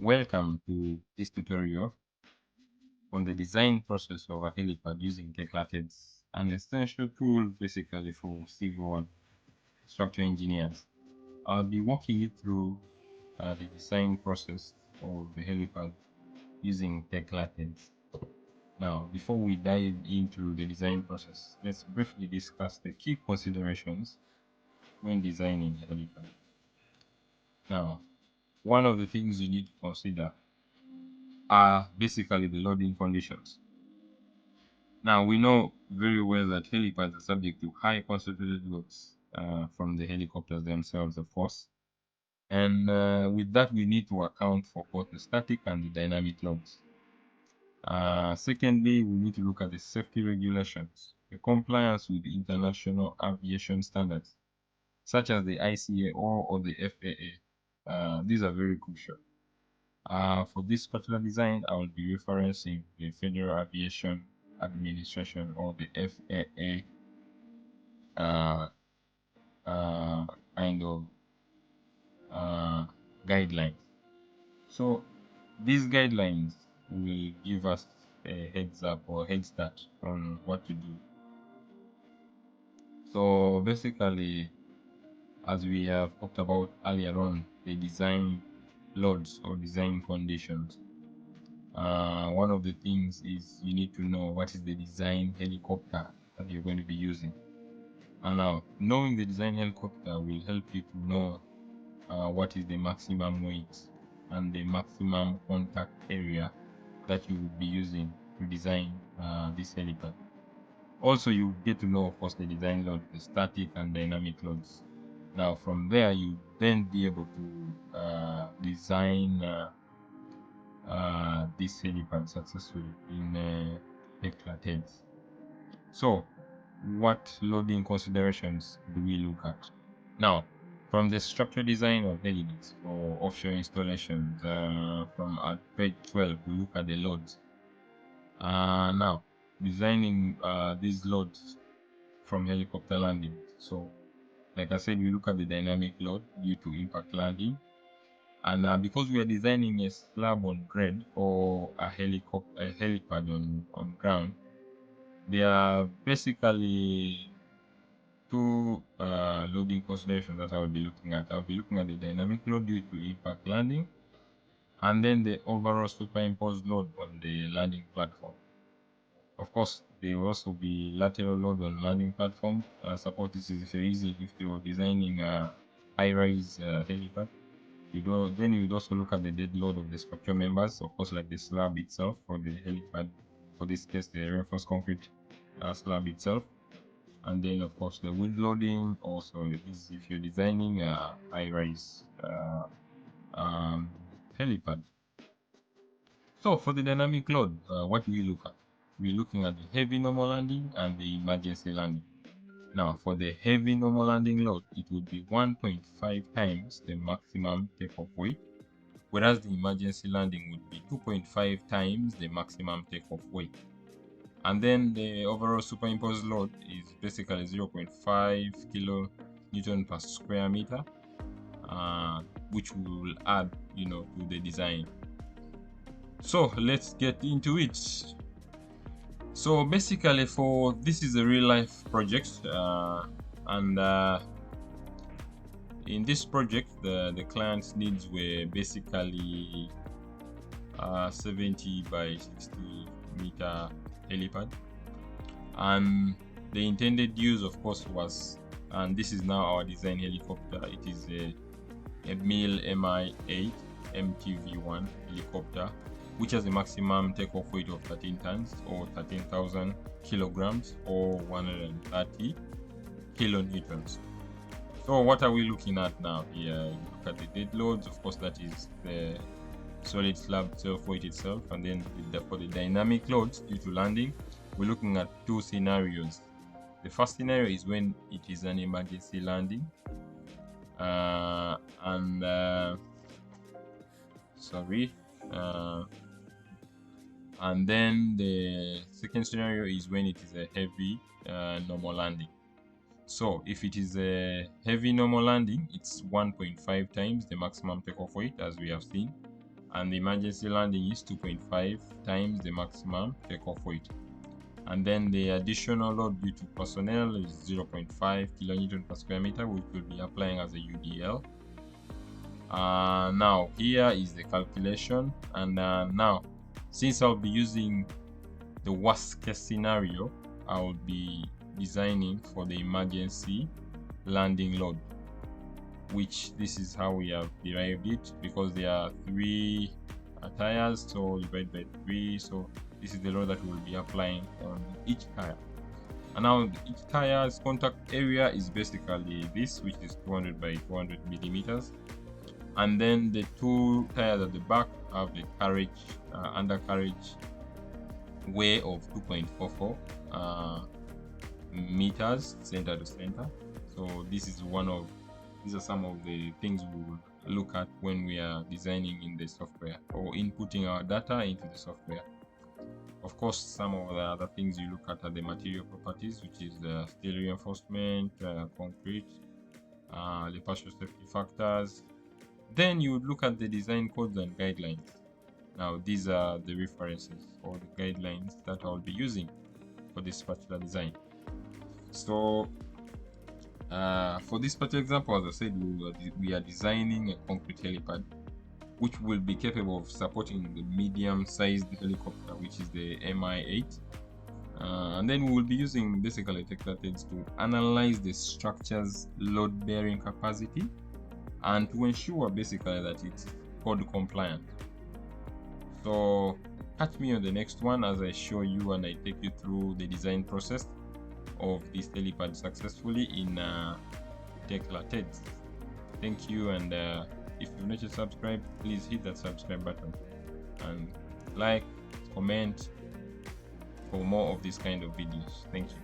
Welcome to this tutorial on the design process of a helipad using Tekla Tedds, an essential tool basically for civil and structural engineers. I'll be walking you through the design process of the helipad using Tekla Tedds. Now, before we dive into the design process, let's briefly discuss the key considerations when designing a helipad. Now, one of the things you need to consider are basically the loading conditions. Now, we know very well that helipads are subject to high concentrated loads from the helicopters themselves, of course. And with that, we need to account for both the static and the dynamic loads. Secondly, we need to look at the safety regulations, the compliance with international aviation standards, such as the ICAO or the FAA. These are very crucial. For this particular design, I will be referencing the Federal Aviation Administration or the FAA kind of guidelines. So these guidelines will give us a heads up or head start on what to do. So basically, as we have talked about earlier on, the design loads or design conditions. One of the things is you need to know what is the design helicopter that you're going to be using. And now, knowing the design helicopter will help you to know what is the maximum weight and the maximum contact area that you will be using to design this helipad. Also, you get to know, of course, the design load, the static and dynamic loads. Now, from there, you then be able to design this helipad successfully in Tekla Tedds. So, what loading considerations do we look at? Now, from the structural design of helipads for offshore installations, from at page 12, we look at the loads. Now, designing these loads from helicopter landing. So, like I said, we look at the dynamic load due to impact landing. And because we are designing a slab on grade or a helipad on ground, there are basically two loading considerations that I will be looking at. I'll be looking at the dynamic load due to impact landing, and then the overall superimposed load on the landing platform. Of course, there will also be lateral load on landing platform. Suppose this is easy if you're designing a high-rise helipad. Then you'd also look at the dead load of the structure members, of course, like the slab itself for the helipad. For this case, the reinforced concrete slab itself. And then, of course, the wind loading. Also, if you're designing a high-rise helipad. So, for the dynamic load, what do we look at? We're looking at the heavy normal landing and the emergency landing. Now, for the heavy normal landing load, it would be 1.5 times the maximum takeoff weight, whereas the emergency landing would be 2.5 times the maximum takeoff weight. And then the overall superimposed load is basically 0.5 kilonewton per square meter, which we will add, to the design. So let's get into it. So basically, this is a real life project, and in this project, the client's needs were basically 70 by 60 meter helipad, and the intended use, of course, was, and this is now our design helicopter. It is a MIL MI8 MTV1 helicopter, which has a maximum takeoff weight of 13 tons or 13,000 kilograms or 130 kilonewtons. So what are we looking at now here? Look at the dead loads. Of course, that is the solid slab self-weight itself. And then for the dynamic loads due to landing, we're looking at two scenarios. The first scenario is when it is an emergency landing. And then the second scenario is when it is a heavy normal landing. So if it is a heavy normal landing, it's 1.5 times the maximum takeoff weight, as we have seen. and the emergency landing is 2.5 times the maximum takeoff weight. And then the additional load due to personnel is 0.5 kilonewton per square meter, which will be applying as a UDL. Now here is the calculation, and now since I'll be using the worst case scenario, I'll be designing for the emergency landing load, which this is how we have derived it, because there are 3 tires, so divided by 3, so this is the load that we'll be applying on each tire. And now each tire's contact area is basically this, which is 200 by 200 millimeters. And then the 2 tires at the back have the carriage undercarriage way of 2.44 meters center to center. So these are some of the things we will look at when we are designing in the software or inputting our data into the software. Of course, some of the other things you look at are the material properties, which is the steel reinforcement, concrete, the partial safety factors. Then you would look at the design codes and guidelines. Now these are the references or the guidelines that I'll be using for this particular design. So for this particular example, as I said, we are designing a concrete helipad, which will be capable of supporting the medium-sized helicopter, which is the Mi-8. And then we will be using basically Tekla Tedds to analyze the structure's load-bearing capacity and to ensure basically that it's code compliant. So catch me on the next one as I show you and I take you through the design process of this helipad successfully in Tekla Tedds. Thank you, and if you've not yet subscribed, please hit that subscribe button and like, comment for more of this kind of videos. Thank you.